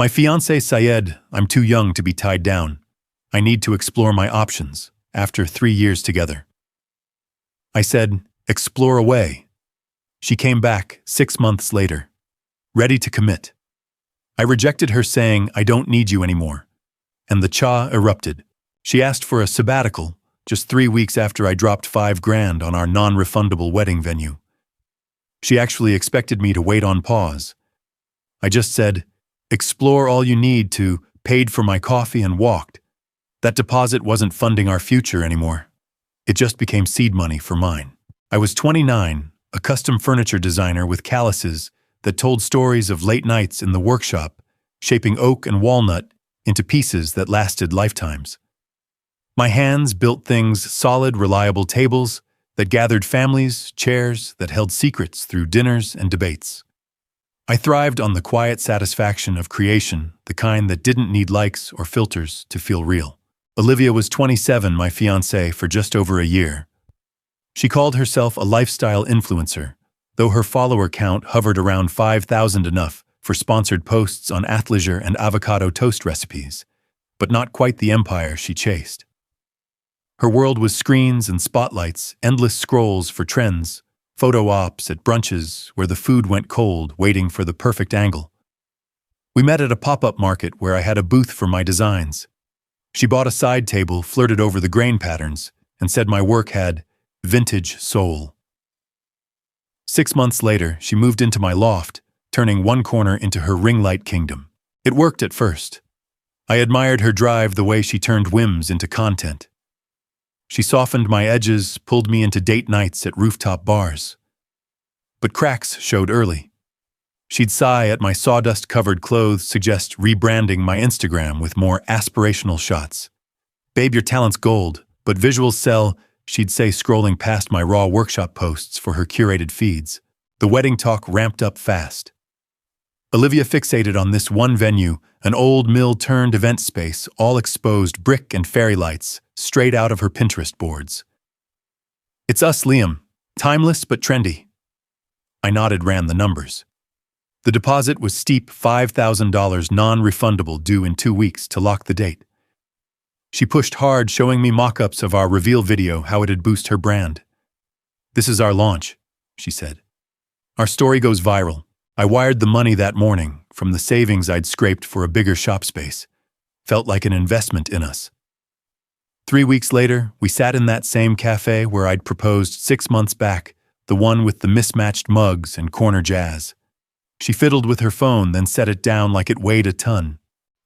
My fiancé Syed, I'm too young to be tied down. I need to explore my options, after 3 years together. I said, explore away. She came back 6 months later, ready to commit. I rejected her saying, I don't need you anymore. And the cha erupted. She asked for a sabbatical, just 3 weeks after I dropped $5,000 on our non-refundable wedding venue. She actually expected me to wait on pause. I just said, explore all you need to, paid for my coffee and walked. That deposit wasn't funding our future anymore. It just became seed money for mine. I was 29, a custom furniture designer with calluses that told stories of late nights in the workshop, shaping oak and walnut into pieces that lasted lifetimes. My hands built things, solid, reliable tables that gathered families, chairs that held secrets through dinners and debates. I thrived on the quiet satisfaction of creation, the kind that didn't need likes or filters to feel real. Olivia was 27, my fiancée, for just over a year. She called herself a lifestyle influencer, though her follower count hovered around 5,000, enough for sponsored posts on athleisure and avocado toast recipes, but not quite the empire she chased. Her world was screens and spotlights, endless scrolls for trends, photo ops at brunches where the food went cold, waiting for the perfect angle. We met at a pop-up market where I had a booth for my designs. She bought a side table, flirted over the grain patterns, and said my work had vintage soul. 6 months later, she moved into my loft, turning one corner into her ring light kingdom. It worked at first. I admired her drive, the way she turned whims into content. She softened my edges, pulled me into date nights at rooftop bars. But cracks showed early. She'd sigh at my sawdust-covered clothes, suggest rebranding my Instagram with more aspirational shots. Babe, your talent's gold, but visuals sell, she'd say, scrolling past my raw workshop posts for her curated feeds. The wedding talk ramped up fast. Olivia fixated on this one venue, an old mill-turned event space, all exposed brick and fairy lights, straight out of her Pinterest boards. It's us, Liam. Timeless but trendy. I nodded, ran the numbers. The deposit was steep, $5,000 non-refundable, due in 2 weeks to lock the date. She pushed hard, showing me mock-ups of our reveal video, how it'd boost her brand. This is our launch, she said. Our story goes viral. I wired the money that morning from the savings I'd scraped for a bigger shop space. Felt like an investment in us. 3 weeks later, we sat in that same cafe where I'd proposed 6 months back, the one with the mismatched mugs and corner jazz. She fiddled with her phone, then set it down like it weighed a ton.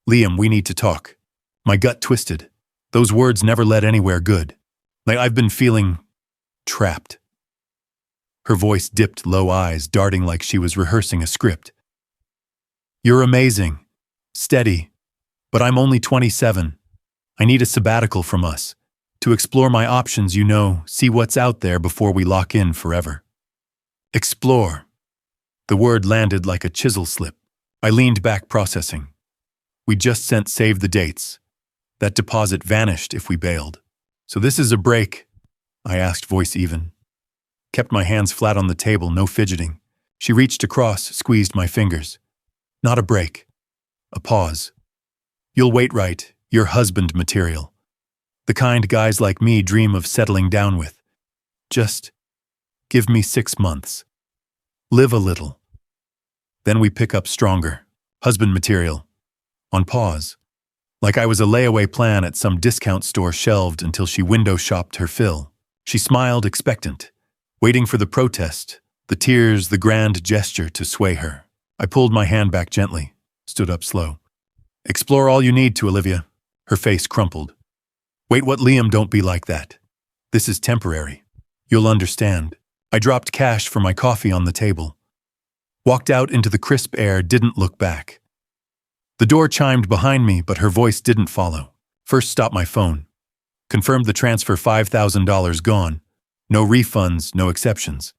Liam, we need to talk. My gut twisted. Those words never led anywhere good. Like I've been feeling trapped. Her voice dipped, low eyes darting like she was rehearsing a script. You're amazing. Steady. But I'm only 27. I need a sabbatical from us. To explore my options, see what's out there before we lock in forever. Explore. The word landed like a chisel slip. I leaned back, processing. We just sent save the dates. That deposit vanished if we bailed. So this is a break? I asked, voice even. Kept my hands flat on the table, no fidgeting. She reached across, squeezed my fingers. Not a break. A pause. You'll wait right, you're husband material. The kind guys like me dream of settling down with. Just give me 6 months. Live a little. Then we pick up stronger. Husband material. On pause. Like I was a layaway plan at some discount store, shelved until she window shopped her fill. She smiled, expectant, waiting for the protest, the tears, the grand gesture to sway her. I pulled my hand back gently, stood up slow. Explore all you need to, Olivia. Her face crumpled. Wait, what, Liam, don't be like that. This is temporary. You'll understand. I dropped cash for my coffee on the table. Walked out into the crisp air, didn't look back. The door chimed behind me, but her voice didn't follow. First stopped my phone. Confirmed the transfer, $5,000 gone. No refunds, no exceptions.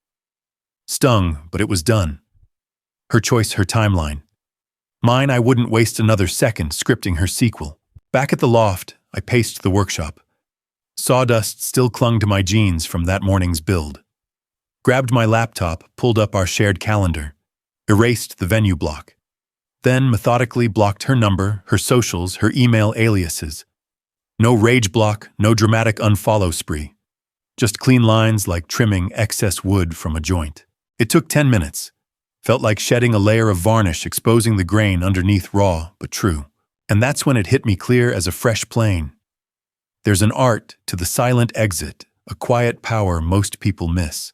Stung, but it was done. Her choice, her timeline. Mine, I wouldn't waste another second scripting her sequel. Back at the loft, I paced the workshop. Sawdust still clung to my jeans from that morning's build. Grabbed my laptop, pulled up our shared calendar. Erased the venue block. Then methodically blocked her number, her socials, her email aliases. No rage block, no dramatic unfollow spree. Just clean lines like trimming excess wood from a joint. It took 10 minutes. Felt like shedding a layer of varnish, exposing the grain underneath raw but true. And that's when it hit me clear as a fresh plane. There's an art to the silent exit, a quiet power most people miss.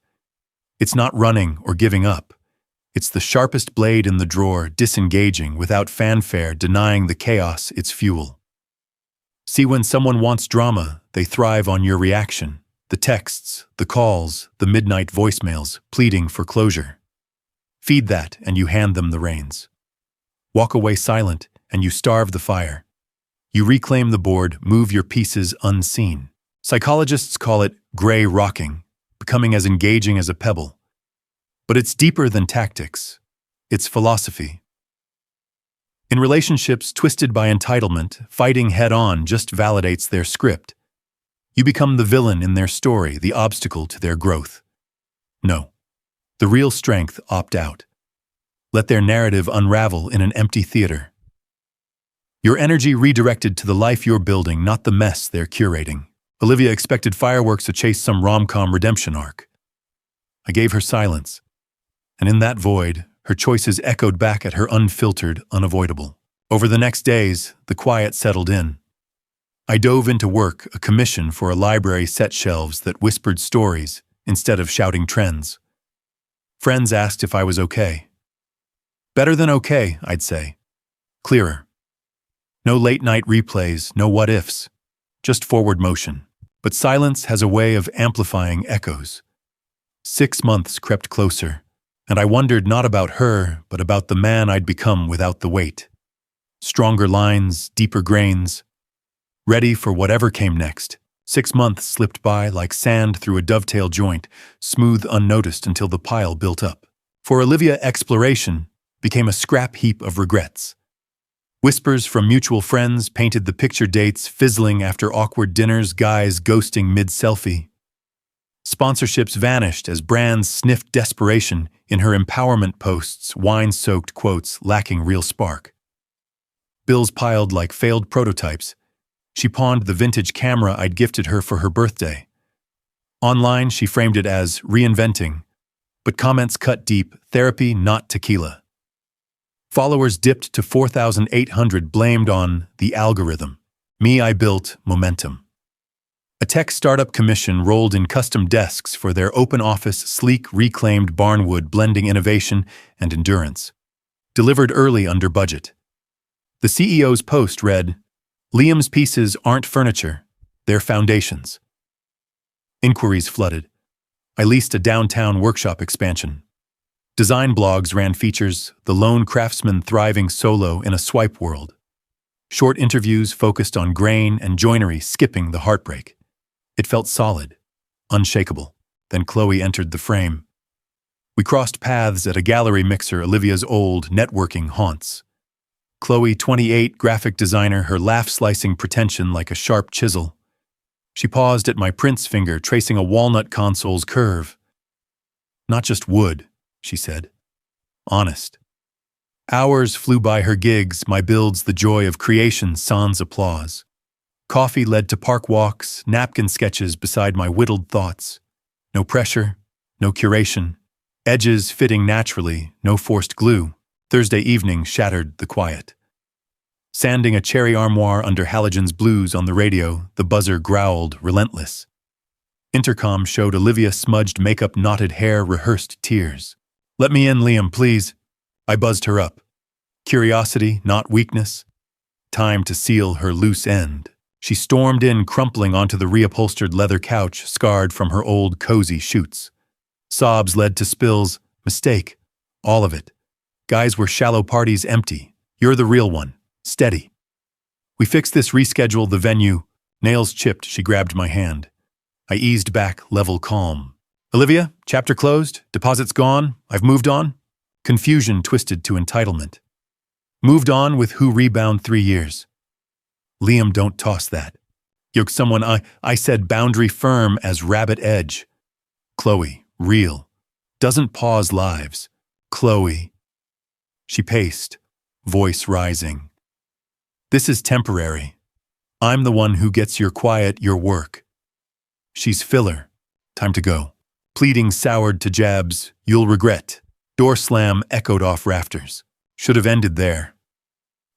It's not running or giving up. It's the sharpest blade in the drawer, disengaging without fanfare, denying the chaos its fuel. See, when someone wants drama, they thrive on your reaction. The texts, the calls, the midnight voicemails, pleading for closure. Feed that and you hand them the reins. Walk away silent and you starve the fire. You reclaim the board, move your pieces unseen. Psychologists call it gray rocking, becoming as engaging as a pebble. But it's deeper than tactics. It's philosophy. In relationships twisted by entitlement, fighting head-on just validates their script. You become the villain in their story, the obstacle to their growth. No. The real strength opt out. Let their narrative unravel in an empty theater. Your energy redirected to the life you're building, not the mess they're curating. Olivia expected fireworks to chase some rom-com redemption arc. I gave her silence. And in that void, her choices echoed back at her unfiltered, unavoidable. Over the next days, the quiet settled in. I dove into work, a commission for a library set shelves that whispered stories instead of shouting trends. Friends asked if I was okay. Better than okay, I'd say. Clearer. No late-night replays, no what-ifs. Just forward motion. But silence has a way of amplifying echoes. 6 months crept closer. And I wondered not about her, but about the man I'd become without the weight. Stronger lines, deeper grains. Ready for whatever came next. 6 months slipped by like sand through a dovetail joint, smooth unnoticed until the pile built up. For Olivia, exploration became a scrap heap of regrets. Whispers from mutual friends painted the picture dates fizzling after awkward dinners, guys ghosting mid-selfie. Sponsorships vanished as brands sniffed desperation in her empowerment posts, wine-soaked quotes lacking real spark. Bills piled like failed prototypes. She pawned the vintage camera I'd gifted her for her birthday. Online, she framed it as reinventing, but comments cut deep, therapy, not tequila. Followers dipped to 4,800, blamed on the algorithm. Me, I built momentum. A tech startup commission rolled in custom desks for their open office, sleek, reclaimed barnwood, blending innovation and endurance. Delivered early under budget. The CEO's post read, "Liam's pieces aren't furniture, they're foundations." Inquiries flooded. I leased a downtown workshop expansion. Design blogs ran features, the lone craftsman thriving solo in a swipe world. Short interviews focused on grain and joinery, skipping the heartbreak. It felt solid, unshakable. Then Chloe entered the frame. We crossed paths at a gallery mixer, Olivia's old networking haunts. Chloe, 28, graphic designer, her laugh-slicing pretension like a sharp chisel. She paused at my prince finger, tracing a walnut console's curve. "Not just wood," she said. "Honest." Hours flew by her gigs, my builds the joy of creation, sans applause. Coffee led to park walks, napkin sketches beside my whittled thoughts. No pressure, no curation. Edges fitting naturally, no forced glue. Thursday evening shattered the quiet. Sanding a cherry armoire under Halogen's blues on the radio, the buzzer growled, relentless. Intercom showed Olivia smudged makeup, knotted hair, rehearsed tears. "Let me in, Liam, please." I buzzed her up. Curiosity, not weakness. Time to seal her loose end. She stormed in, crumpling onto the reupholstered leather couch, scarred from her old cozy shoots. Sobs led to spills. Mistake. All of it. Guys were shallow parties, empty. You're the real one. Steady. We fixed this, reschedule the venue. Nails chipped, she grabbed my hand. I eased back, level calm. "Olivia, chapter closed, deposits gone, I've moved on." Confusion twisted to entitlement. Moved on with who? Rebound 3 years. "Liam, don't toss that." "Yoke someone," I said, boundary firm as rabbit edge. "Chloe, real. Doesn't pause lives. Chloe." She paced. voice rising. This is temporary. I'm the one who gets your quiet, your work. She's filler. Time to go. Pleading soured to jabs, you'll regret. Door slam echoed off rafters. Should have ended there.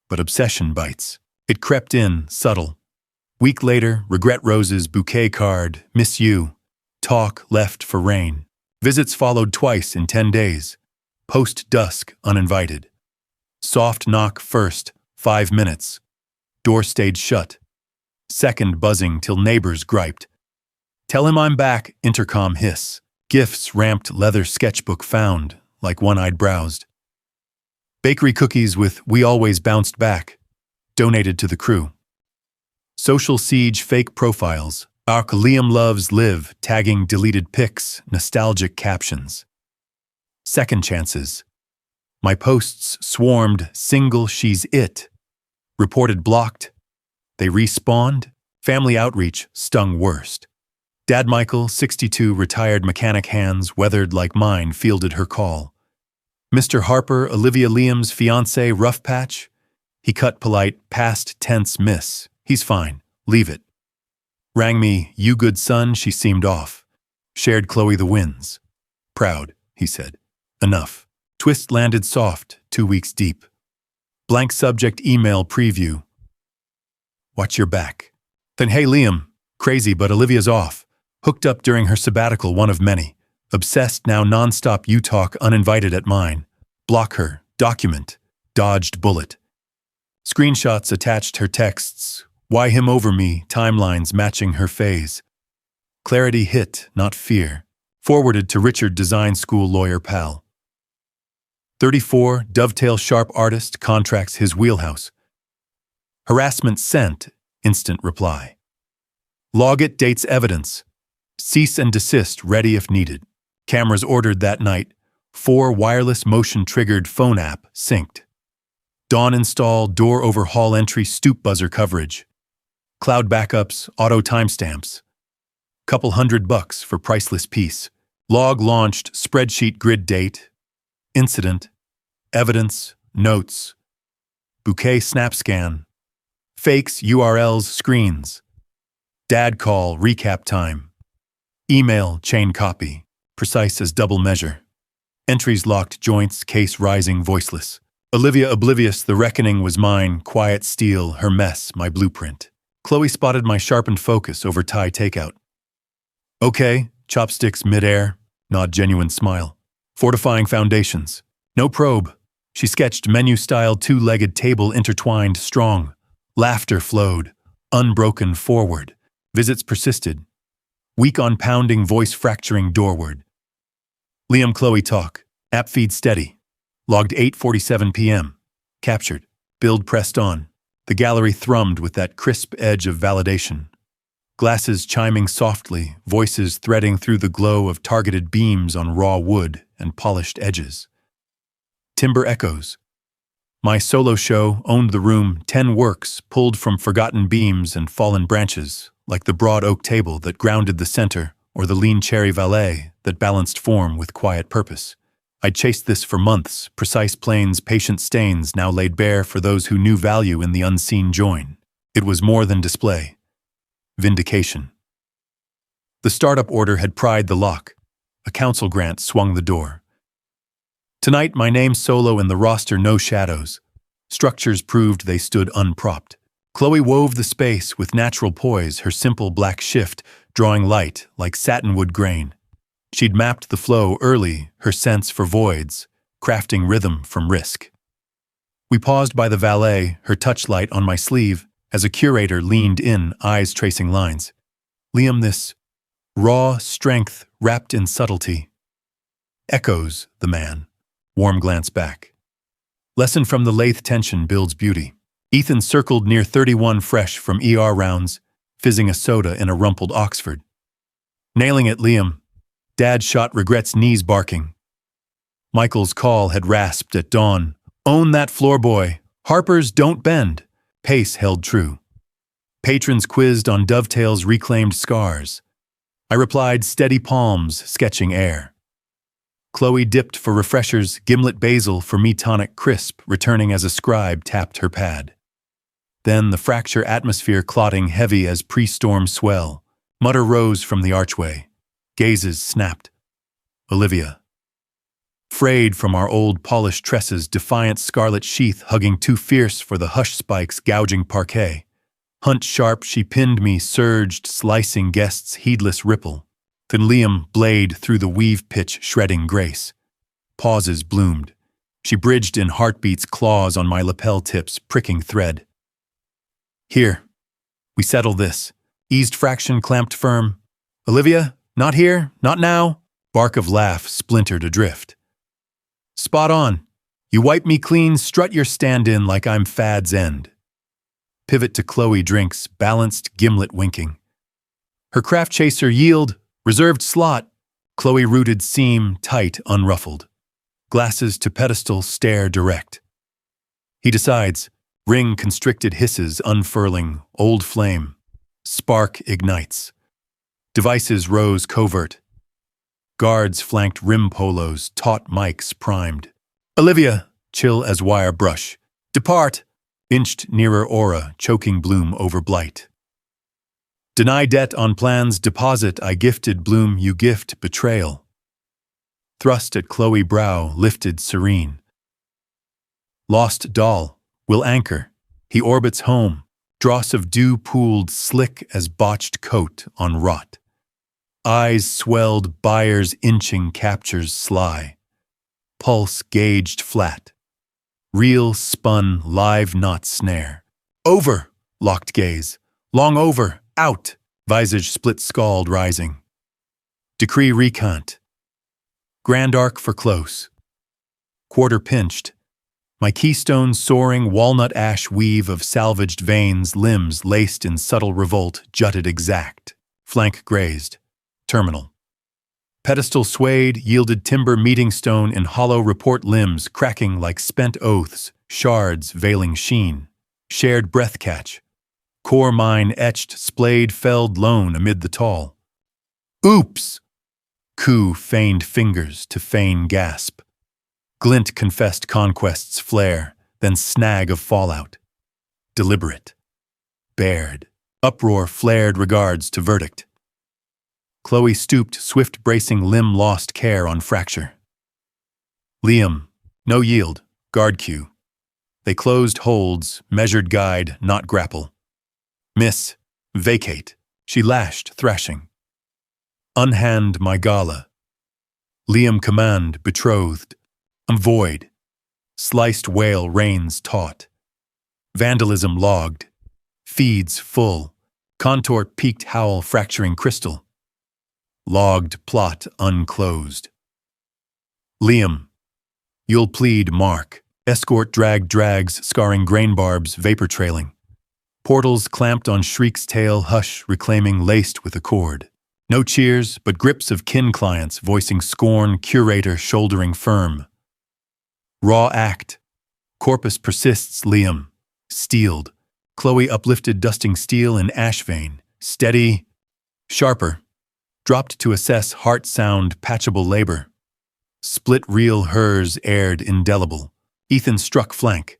But obsession bites. It crept in, subtle. Week later, regret roses, bouquet card, miss you. Talk left for rain. Visits followed twice in 10 days. Post-dusk, uninvited. Soft knock first, 5 minutes. Door stayed shut. Second buzzing till neighbors griped. Tell him I'm back, intercom hiss. Gifts ramped leather sketchbook found, like one I'd browsed. Bakery cookies with "We always bounced back," donated to the crew. Social siege fake profiles. Our Liam loves live, tagging deleted pics, nostalgic captions. Second chances. My posts swarmed, single she's it. Reported blocked. They respawned. Family outreach stung worst. Dad Michael, 62, retired mechanic hands, weathered like mine, fielded her call. Mr. Harper, Olivia Liam's fiancé, rough patch. He cut polite, past tense miss. He's fine. Leave it. Rang me, you good son, she seemed off. Shared Chloe the wins. Proud, he said. Enough. Twist landed soft, 2 weeks deep. Blank subject email preview. Watch your back. Then hey Liam, crazy but Olivia's off. Hooked up during her sabbatical, one of many. Obsessed now nonstop you talk uninvited at mine. Block her, document, dodged bullet. Screenshots attached her texts. Why him over me, timelines matching her phase. Clarity hit, not fear. Forwarded to Richard design school lawyer pal. 34, dovetail sharp artist, contracts his wheelhouse. Harassment sent, instant reply. Log it, dates evidence. Cease and desist, ready if needed. Cameras ordered that night. 4 wireless motion-triggered phone app, synced. Dawn install, door overhaul entry, stoop buzzer coverage. Cloud backups, auto timestamps. Couple $100 for priceless peace. Log launched, spreadsheet grid date. Incident. Evidence, notes. Bouquet snap scan. Fakes, URLs, screens. Dad call, recap time. Email, chain copy. Precise as double measure. Entries locked, joints, case rising, voiceless. Olivia oblivious, the reckoning was mine, quiet steel, her mess, my blueprint. Chloe spotted my sharpened focus over Thai takeout. Okay, chopsticks midair, nod genuine smile. Fortifying foundations. No probe. She sketched menu-style 2-legged table intertwined strong. Laughter flowed, unbroken forward. Visits persisted. Weak on pounding, voice fracturing doorward. Liam Chloe talk. App feed steady. Logged 8:47 p.m. Captured. Build pressed on. The gallery thrummed with that crisp edge of validation. Glasses chiming softly, voices threading through the glow of targeted beams on raw wood and polished edges. Timber echoes. My solo show owned the room, 10 works pulled from forgotten beams and fallen branches, like the broad oak table that grounded the center or the lean cherry valet that balanced form with quiet purpose. I'd chased this for months, precise planes, patient stains now laid bare for those who knew value in the unseen join. It was more than display. Vindication. The startup order had pried the lock. A council grant swung the door. Tonight, my name solo in the roster, no shadows. Structures proved they stood unpropped. Chloe wove the space with natural poise, her simple black shift drawing light like satinwood grain. She'd mapped the flow early, her sense for voids, crafting rhythm from risk. We paused by the valet, her touchlight on my sleeve, as a curator leaned in, eyes tracing lines. Liam, this raw strength wrapped in subtlety. Echoes, the man. Warm glance back. Lesson from the lathe, tension builds beauty. Ethan circled near 31 fresh from ER rounds, fizzing a soda in a rumpled Oxford. Nailing it, Liam. Dad shot, regrets, knees barking. Michael's call had rasped at dawn. Own that floor, boy. Harper's don't bend. Pace held true. Patrons quizzed on dovetails, reclaimed scars. I replied, steady palms, sketching air. Chloe dipped for refreshers, gimlet basil for me tonic crisp, returning as a scribe tapped her pad. Then the fracture atmosphere clotting heavy as pre-storm swell. Mutter rose from the archway. Gazes snapped. Olivia. Frayed from our old polished tresses, defiant scarlet sheath hugging too fierce for the hush spikes gouging parquet. Hunt sharp she pinned me, surged, slicing guests' heedless ripple. Then Liam blade through the weave pitch, shredding grace. Pauses bloomed. She bridged in heartbeats, claws on my lapel tips, pricking thread. Here. We settle this. Eased fraction clamped firm. Olivia, not here, not now. Bark of laugh splintered adrift. Spot on. You wipe me clean, strut your stand-in like I'm fad's end. Pivot to Chloe drinks, balanced gimlet winking. Her craft chaser yield, reserved slot. Chloe rooted seam, tight, unruffled. Glasses to pedestal, stare direct. He decides. Ring constricted hisses, unfurling, old flame. Spark ignites. Devices rose covert. Guards flanked rim polos, taut mics primed. Olivia, chill as wire brush. Depart, inched nearer aura, choking bloom over blight. Deny debt on plans, deposit, I gifted bloom, you gift betrayal. Thrust at Chloe brow, lifted serene. Lost doll, will anchor. He orbits home, dross of dew pooled slick as botched coat on rot. Eyes swelled, buyers inching, captures sly. Pulse gauged flat. Reel spun, live not snare. Over, locked gaze. Long over, out, visage split scald rising. Decree recant. Grand arc for close. Quarter pinched. My keystone soaring walnut ash weave of salvaged veins, limbs laced in subtle revolt, jutted exact. Flank grazed. Terminal. Pedestal swayed, yielded timber meeting stone in hollow report limbs, cracking like spent oaths, shards veiling sheen. Shared breath catch. Core mine etched, splayed, felled lone amid the tall. Oops! Coo feigned fingers to feign gasp. Glint confessed conquest's flare, then snag of fallout. Deliberate. Bared. Uproar flared regards to verdict. Chloe stooped, swift bracing limb lost care on fracture. Liam, no yield, guard cue. They closed holds, measured guide, not grapple. Miss, vacate, she lashed, thrashing. Unhand my gala. Liam command, betrothed. I'm void. Sliced whale reins taut. Vandalism logged. Feeds full. Contort peaked howl fracturing crystal. Logged plot unclosed. Liam. You'll plead mark. Escort drags scarring grain barbs vapor trailing. Portals clamped on shriek's tail hush reclaiming laced with a cord. No cheers but grips of kin clients voicing scorn curator shouldering firm. Raw act. Corpus persists Liam. Steeled. Chloe uplifted dusting steel in ash vein. Steady. Sharper. Dropped to assess heart sound patchable labor. Split reel hers aired indelible. Ethan struck flank.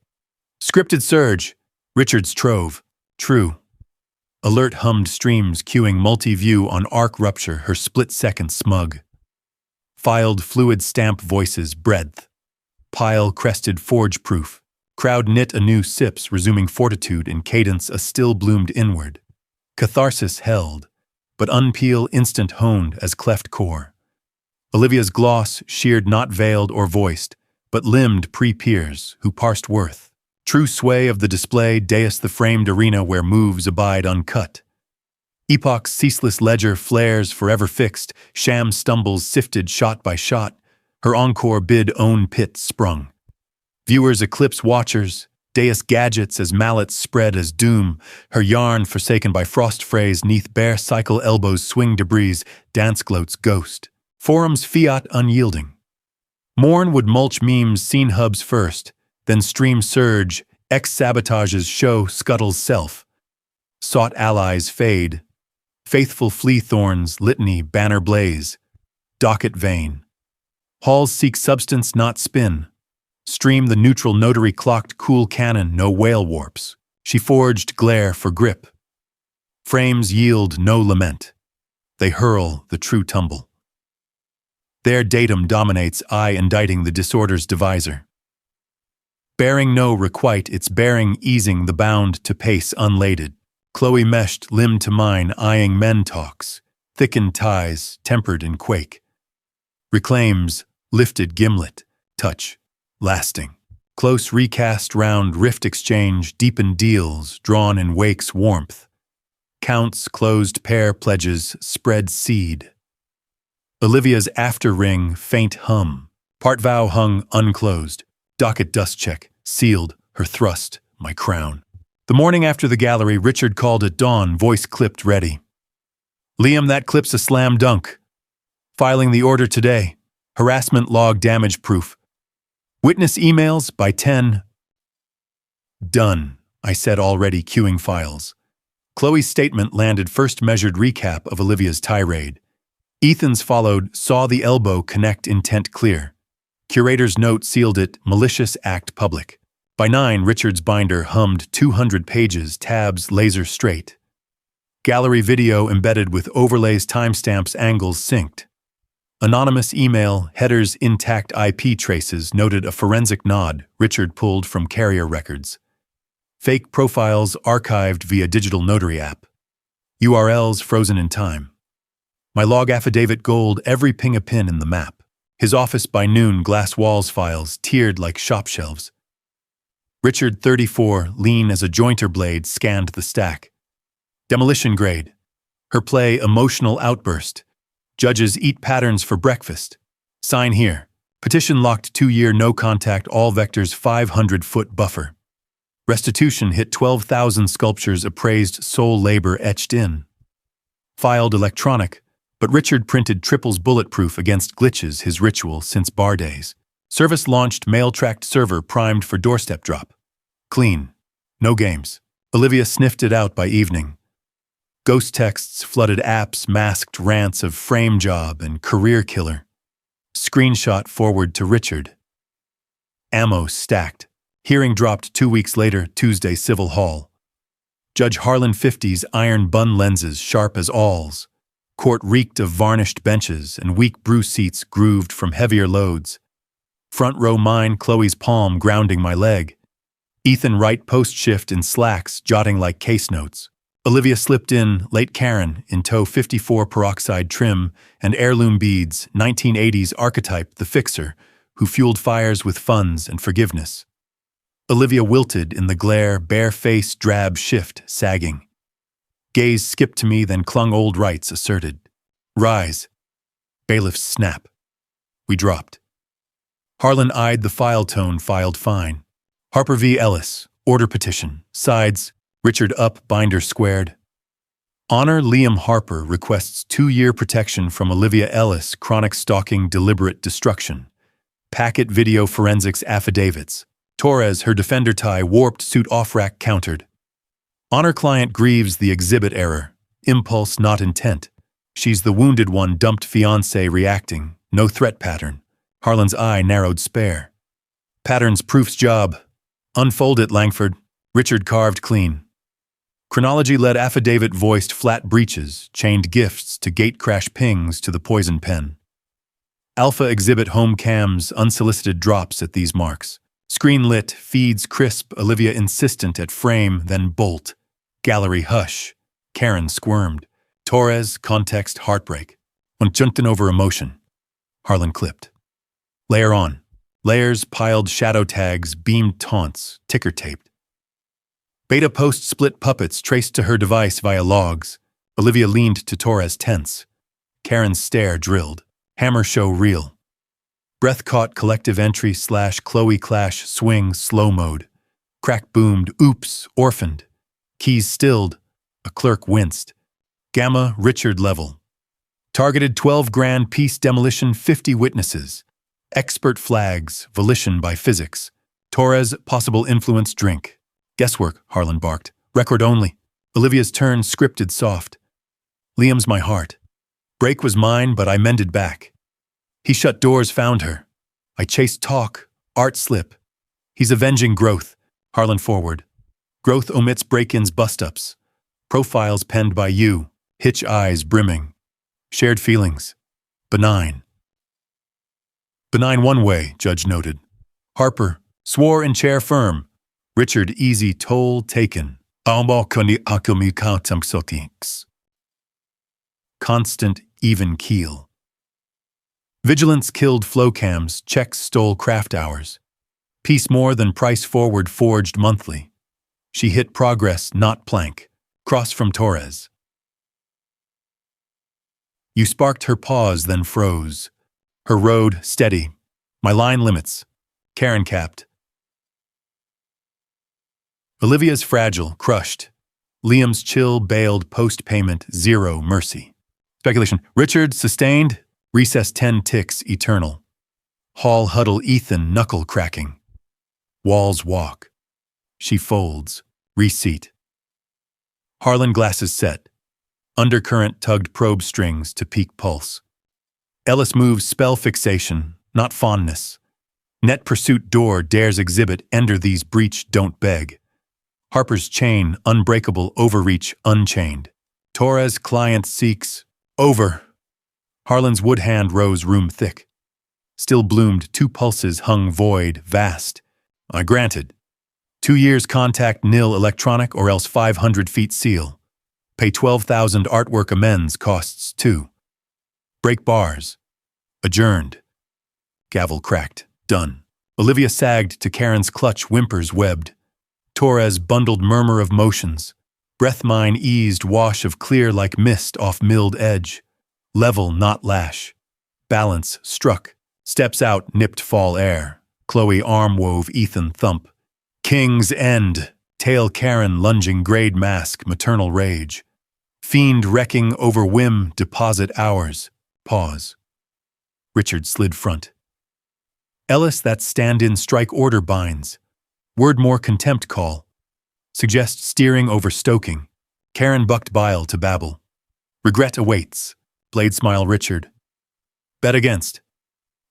Scripted surge. Richards trove. True. Alert hummed streams cueing multi-view on arc rupture her split-second smug. Filed fluid stamp voices breadth. Pile crested forge proof. Crowd knit anew sips resuming fortitude in cadence a still bloomed inward. Catharsis held, but unpeel instant honed as cleft core. Olivia's gloss sheared not veiled or voiced, but limbed pre-peers who parsed worth. True sway of the display dais the framed arena where moves abide uncut. Epoch's ceaseless ledger flares forever fixed, sham stumbles sifted shot by shot, her encore bid own pit sprung. Viewers eclipse watchers, dais gadgets as mallets spread as doom, her yarn forsaken by frost phrase neath bare cycle elbows swing debris, dance gloats ghost. Forums fiat unyielding. Morn would mulch memes scene hubs first, then stream surge, ex-sabotages show scuttles self. Sought allies fade. Faithful flea thorns litany banner blaze. Docket vain. Halls seek substance, not spin. Stream the neutral notary clocked cool cannon, no whale warps. She forged glare for grip. Frames yield no lament. They hurl the true tumble. Their datum dominates, I indicting the disorder's deviser. Bearing no requite, its bearing easing the bound to pace unladed. Chloe meshed limb to mine, eyeing men talks, thickened ties, tempered in quake. Reclaims, lifted gimlet, touch, lasting. Close recast round rift exchange, deepened deals, drawn in wake's warmth. Counts, closed pair pledges, spread seed. Olivia's after ring, faint hum. Part vow hung unclosed. Docket dust check, sealed, her thrust, my crown. The morning after the gallery, Richard called at dawn, voice clipped ready. Liam, that clip's a slam dunk. Filing the order today. Harassment log damage proof. Witness emails by 10. Done, I said, already queuing files. Chloe's statement landed first measured recap of Olivia's tirade. Ethan's followed, saw the elbow connect, intent clear. Curator's note sealed it, malicious act public. By 9, Richard's binder hummed 200 pages, tabs laser straight. Gallery video embedded with overlays, timestamps, angles synced. Anonymous email, headers, intact IP traces noted a forensic nod Richard pulled from carrier records. Fake profiles archived via digital notary app. URLs frozen in time. My log affidavit gold, every ping a pin in the map. His office by noon, glass walls, files tiered like shop shelves. Richard, 34, lean as a jointer blade, scanned the stack. Demolition grade. Her play, emotional outburst. Judges eat patterns for breakfast. Sign here. Petition locked 2-year no contact, all vectors 500-foot buffer. Restitution hit 12,000 sculptures appraised, soul labor etched in. Filed electronic, but Richard printed triples bulletproof against glitches, his ritual since bar days. Service launched, mail-tracked server primed for doorstep drop. Clean. No games. Olivia sniffed it out by evening. Ghost texts flooded apps, masked rants of frame job and career killer. Screenshot forward to Richard. Ammo stacked. Hearing dropped 2 weeks later, Tuesday, Civil Hall. Judge Harlan 50's iron bun lenses sharp as awls. Court reeked of varnished benches and weak brew seats grooved from heavier loads. Front row mine, Chloe's palm grounding my leg. Ethan Wright post-shift in slacks, jotting like case notes. Olivia slipped in, late Karen, in tow 54 peroxide trim and heirloom beads, 1980s archetype, the fixer, who fueled fires with funds and forgiveness. Olivia wilted in the glare, bare face, drab shift, sagging. Gaze skipped to me, then clung, old rights asserted. Rise. Bailiffs snap. We dropped. Harlan eyed the file tone, filed fine. Harper v. Ellis, order petition, sides, Richard up, binder squared. Honor Liam Harper requests 2-year protection from Olivia Ellis, chronic stalking, deliberate destruction. Packet video forensics affidavits. Torres, her defender tie, warped suit off-rack countered. Honor client grieves the exhibit error. Impulse, not intent. She's the wounded one, dumped fiancé reacting. No threat pattern. Harlan's eye narrowed, spare. Pattern's proof's job. Unfold it, Langford. Richard carved clean. Chronology-led affidavit voiced flat breaches, chained gifts to gate crash pings to the poison pen. Alpha exhibit home cams, unsolicited drops at these marks. Screen lit, feeds crisp, Olivia insistent at frame, then bolt. Gallery hush. Karen squirmed. Torres, context, heartbreak. Unjunten over emotion. Harlan clipped. Layer on. Layers, piled shadow tags, beamed taunts, ticker taped. Beta post split puppets traced to her device via logs. Olivia leaned to Torres, tense. Karen's stare drilled. Hammer show reel. Breath caught, collective entry / Chloe clash, swing, slow mode. Crack boomed, oops, orphaned. Keys stilled. A clerk winced. Gamma, Richard level. Targeted 12 grand piece demolition, 50 witnesses. Expert flags, volition by physics. Torres, possible influence, drink. Guesswork, Harlan barked. Record only. Olivia's turn, scripted soft. Liam's my heart. Break was mine, but I mended back. He shut doors, found her. I chased talk, art slip. He's avenging growth. Harlan forward. Growth omits break-ins, bust-ups. Profiles penned by you. Hitch eyes brimming. Shared feelings. Benign. Benign one way, Judge noted. Harper swore in chair firm. Richard easy toll taken. Constant, even keel. Vigilance killed flowcams, checks stole craft hours. Piece more than price forward forged monthly. She hit progress, not plank. Cross from Torres. You sparked her pause, then froze. Her road, steady. My line limits. Karen capped. Olivia's fragile, crushed. Liam's chill, bailed, post-payment, zero mercy. Speculation. Richard, sustained. Recess 10 ticks, eternal. Hall huddle, Ethan, knuckle cracking. Walls walk. She folds. Reseat. Harlan glasses set. Undercurrent tugged probe strings to peak pulse. Ellis moves spell fixation, not fondness. Net pursuit door dares exhibit ender these breach don't beg. Harper's chain, unbreakable overreach unchained. Torres client seeks, over. Harlan's wood hand rose room thick. Still bloomed, 2 pulses hung void, vast. I granted. 2 years contact nil electronic or else 500 feet seal. Pay 12,000 artwork amends costs 2. Break bars. Adjourned. Gavel cracked. Done. Olivia sagged to Karen's clutch, whimpers webbed. Torres bundled murmur of motions. Breath mine eased wash of clear like mist off milled edge. Level, not lash. Balance, struck. Steps out, nipped fall air. Chloe arm wove, Ethan thump. King's end. Tail Karen lunging grade mask, maternal rage. Fiend wrecking over whim, deposit hours. Pause. Richard slid front. Ellis that stand-in strike order binds. Word more contempt call. Suggest steering over stoking. Karen bucked bile to babble. Regret awaits. Blade smile Richard. Bet against.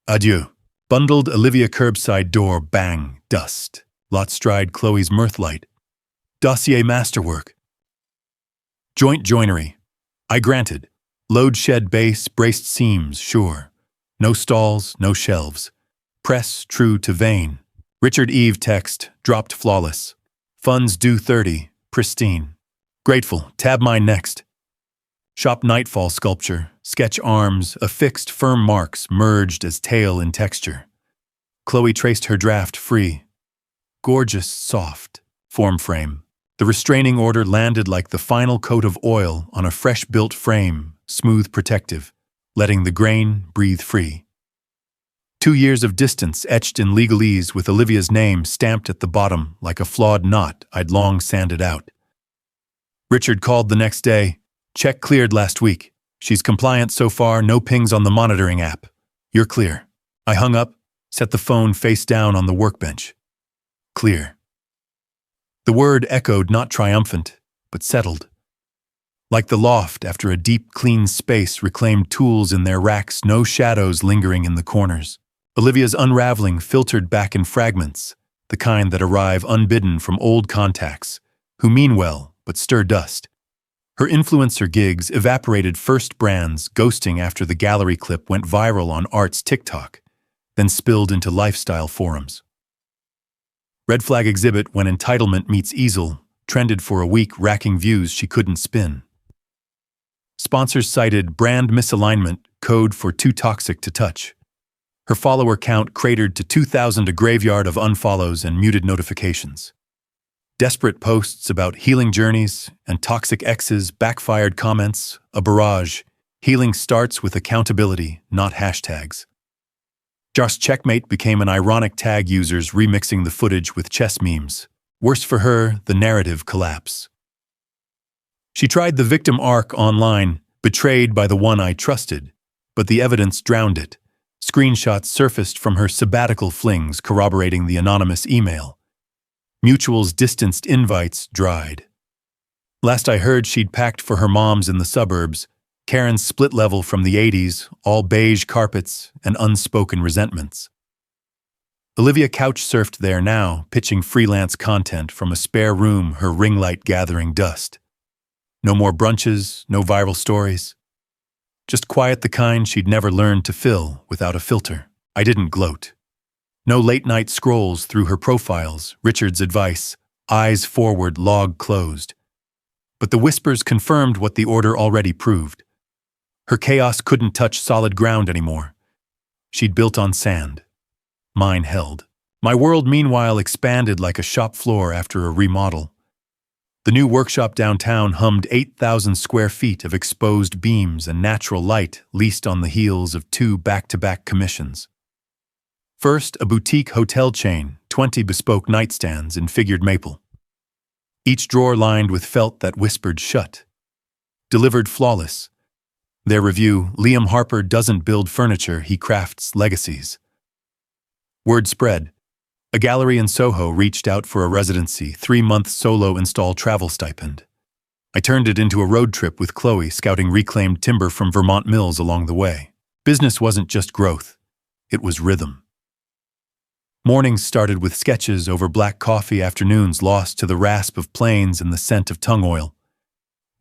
Adieu. Bundled Olivia curbside door, bang, dust. Lot stride Chloe's mirthlight. Dossier masterwork. Joint joinery. I granted. Load shed base, braced seams, sure. No stalls, no shelves. Press true to vein. Richard Eve text, dropped flawless. Funds due 30, pristine. Grateful, tab mine next. Shop nightfall sculpture, sketch arms, affixed firm marks merged as tail in texture. Chloe traced her draft free. Gorgeous, soft, form frame. The restraining order landed like the final coat of oil on a fresh-built frame, smooth protective, letting the grain breathe free. 2 years of distance etched in legalese with Olivia's name stamped at the bottom like a flawed knot I'd long sanded out. Richard called the next day. Check cleared last week. She's compliant so far, no pings on the monitoring app. You're clear. I hung up, set the phone face down on the workbench. Clear. The word echoed not triumphant, but settled. Like the loft after a deep, clean space reclaimed tools in their racks, no shadows lingering in the corners. Olivia's unraveling filtered back in fragments, the kind that arrive unbidden from old contacts, who mean well but stir dust. Her influencer gigs evaporated first brands, ghosting after the gallery clip went viral on Art's TikTok, then spilled into lifestyle forums. Red flag exhibit when entitlement meets easel, trended for a week, racking views she couldn't spin. Sponsors cited brand misalignment, code for too toxic to touch. Her follower count cratered to 2,000, a graveyard of unfollows and muted notifications. Desperate posts about healing journeys and toxic exes, backfired comments, a barrage. Healing starts with accountability, not hashtags. Just Checkmate became an ironic tag, users remixing the footage with chess memes. Worse for her, the narrative collapse. She tried the victim arc online, betrayed by the one I trusted, but the evidence drowned it. Screenshots surfaced from her sabbatical flings corroborating the anonymous email. Mutuals distanced invites dried. Last I heard, she'd packed for her mom's in the suburbs, Karen's split level from the 80s, all beige carpets and unspoken resentments. Olivia couch-surfed there now, pitching freelance content from a spare room, her ring light gathering dust. No more brunches, no viral stories. Just quiet, the kind she'd never learned to fill without a filter. I didn't gloat. No late-night scrolls through her profiles, Richard's advice, eyes forward, log closed. But the whispers confirmed what the order already proved. Her chaos couldn't touch solid ground anymore. She'd built on sand. Mine held. My world, meanwhile, expanded like a shop floor after a remodel. The new workshop downtown hummed 8,000 square feet of exposed beams and natural light leased on the heels of 2 back-to-back commissions. First, a boutique hotel chain, 20 bespoke nightstands in figured maple. Each drawer lined with felt that whispered shut. Delivered flawless. Their review, Liam Harper doesn't build furniture, he crafts legacies. Word spread. A gallery in Soho reached out for a residency, 3-month solo install travel stipend. I turned it into a road trip with Chloe, scouting reclaimed timber from Vermont mills along the way. Business wasn't just growth. It was rhythm. Mornings started with sketches over black coffee, afternoons lost to the rasp of planes and the scent of tung oil.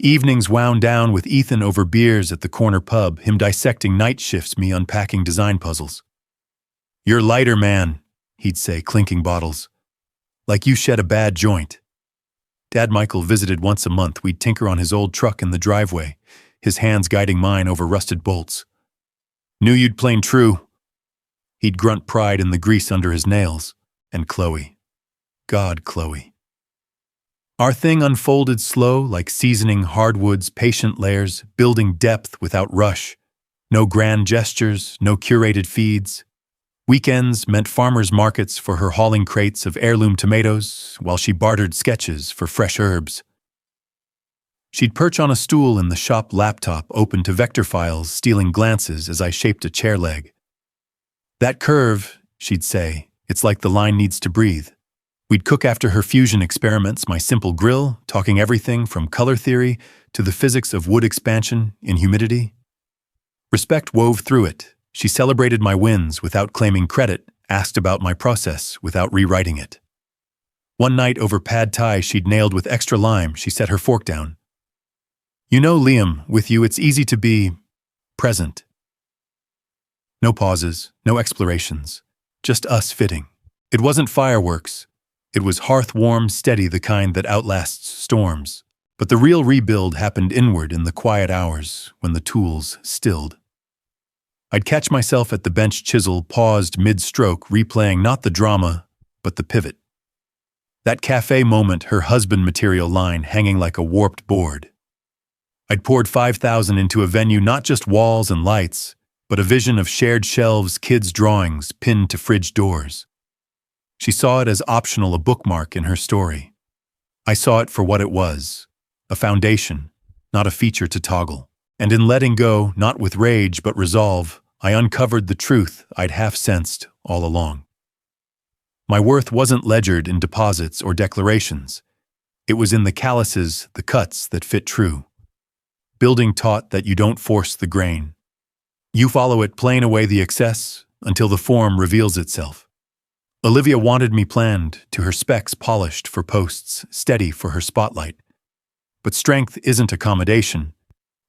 Evenings wound down with Ethan over beers at the corner pub, him dissecting night shifts, me unpacking design puzzles. "You're lighter, man," he'd say, clinking bottles. "Like you shed a bad joint." Dad Michael visited once a month. We'd tinker on his old truck in the driveway, his hands guiding mine over rusted bolts. "Knew you'd plain true." He'd grunt pride in the grease under his nails. And Chloe. God, Chloe. Our thing unfolded slow, like seasoning hardwoods, patient layers, building depth without rush. No grand gestures, no curated feeds. Weekends meant farmers' markets for her hauling crates of heirloom tomatoes, while she bartered sketches for fresh herbs. She'd perch on a stool in the shop, laptop open to vector files, stealing glances as I shaped a chair leg. "That curve," she'd say, "it's like the line needs to breathe." We'd cook after her fusion experiments, my simple grill, talking everything from color theory to the physics of wood expansion in humidity. Respect wove through it. She celebrated my wins without claiming credit, asked about my process without rewriting it. One night over pad thai she'd nailed with extra lime, she set her fork down. "You know, Liam, with you it's easy to be present." No pauses, no explorations, just us fitting. It wasn't fireworks. It was hearth-warm, steady, the kind that outlasts storms. But the real rebuild happened inward in the quiet hours when the tools stilled. I'd catch myself at the bench chisel, paused mid-stroke, replaying not the drama, but the pivot. That cafe moment, her husband material line hanging like a warped board. I'd poured 5,000 into a venue, not just walls and lights, but a vision of shared shelves, kids' drawings pinned to fridge doors. She saw it as optional, a bookmark in her story. I saw it for what it was, a foundation, not a feature to toggle. And in letting go, not with rage but resolve, I uncovered the truth I'd half-sensed all along. My worth wasn't ledgered in deposits or declarations. It was in the calluses, the cuts that fit true. Building taught that you don't force the grain. You follow it, playing away the excess until the form reveals itself. Olivia wanted me planned, to her specs polished for posts, steady for her spotlight. But strength isn't accommodation.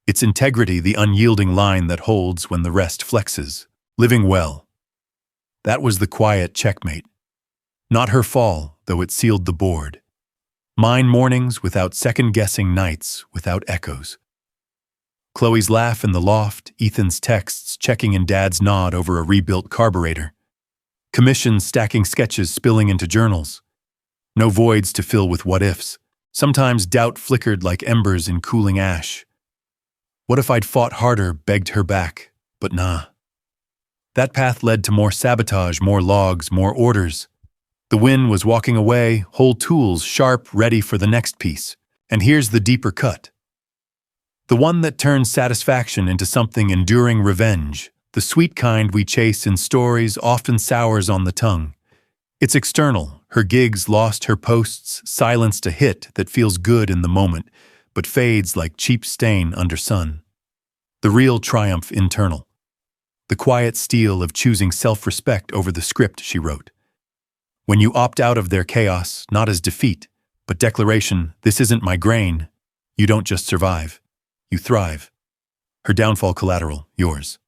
It's integrity, the unyielding line that holds when the rest flexes. Living well. That was the quiet checkmate. Not her fall, though it sealed the board. Mine mornings without second-guessing, nights without echoes. Chloe's laugh in the loft, Ethan's texts checking in, Dad's nod over a rebuilt carburetor. Commissions stacking sketches spilling into journals. No voids to fill with what-ifs. Sometimes doubt flickered like embers in cooling ash. What if I'd fought harder, begged her back? But nah. That path led to more sabotage, more logs, more orders. The win was walking away, whole tools sharp, ready for the next piece. And here's the deeper cut. The one that turns satisfaction into something enduring, revenge. The sweet kind we chase in stories, often sours on the tongue. It's external. Her gigs lost, her posts silenced, a hit that feels good in the moment, but fades like cheap stain under sun. The real triumph internal. The quiet steel of choosing self-respect over the script she wrote. When you opt out of their chaos, not as defeat, but declaration, this isn't my grain, you don't just survive, you thrive. Her downfall collateral, yours.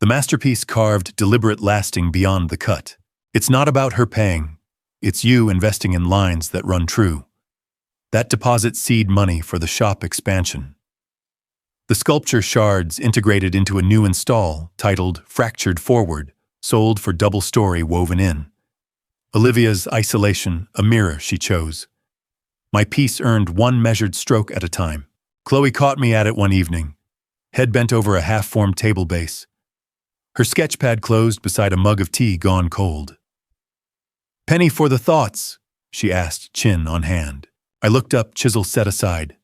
The masterpiece carved deliberate lasting beyond the cut. It's not about her paying, it's you investing in lines that run true. That deposits seed money for the shop expansion. The sculpture shards integrated into a new install titled Fractured Forward, sold for double-story woven in. Olivia's isolation, a mirror she chose. My piece earned one measured stroke at a time. Chloe caught me at it one evening, head bent over a half-formed table base. Her sketchpad closed beside a mug of tea gone cold. "Penny for the thoughts?" she asked, chin on hand. I looked up, chisel set aside.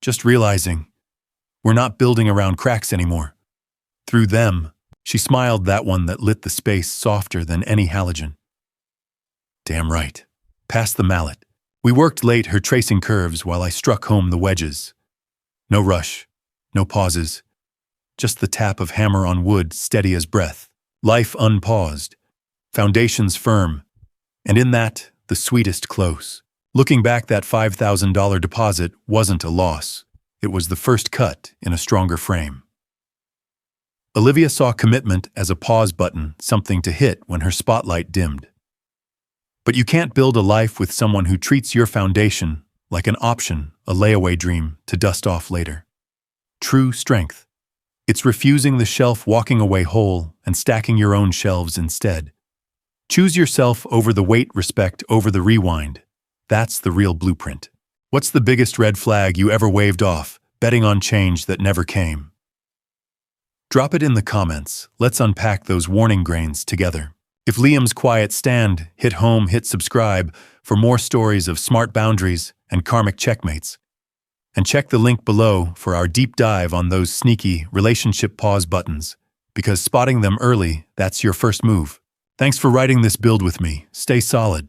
Just realizing, we're not building around cracks anymore. Through them, she smiled, that one that lit the space softer than any halogen. Damn right. Past the mallet. We worked late, her tracing curves while I struck home the wedges. No rush, no pauses. Just the tap of hammer on wood, steady as breath. Life unpaused. Foundations firm. And in that, the sweetest close. Looking back, that $5,000 deposit wasn't a loss. It was the first cut in a stronger frame. Olivia saw commitment as a pause button, something to hit when her spotlight dimmed. But you can't build a life with someone who treats your foundation like an option, a layaway dream to dust off later. True strength. It's refusing the shelf, walking away whole, and stacking your own shelves instead. Choose yourself over the weight, respect over the rewind. That's the real blueprint. What's the biggest red flag you ever waved off, betting on change that never came? Drop it in the comments. Let's unpack those warning grains together. If Liam's quiet stand hit home, hit subscribe for more stories of smart boundaries and karmic checkmates. And check the link below for our deep dive on those sneaky relationship pause buttons, because spotting them early, that's your first move. Thanks for writing this build with me. Stay solid.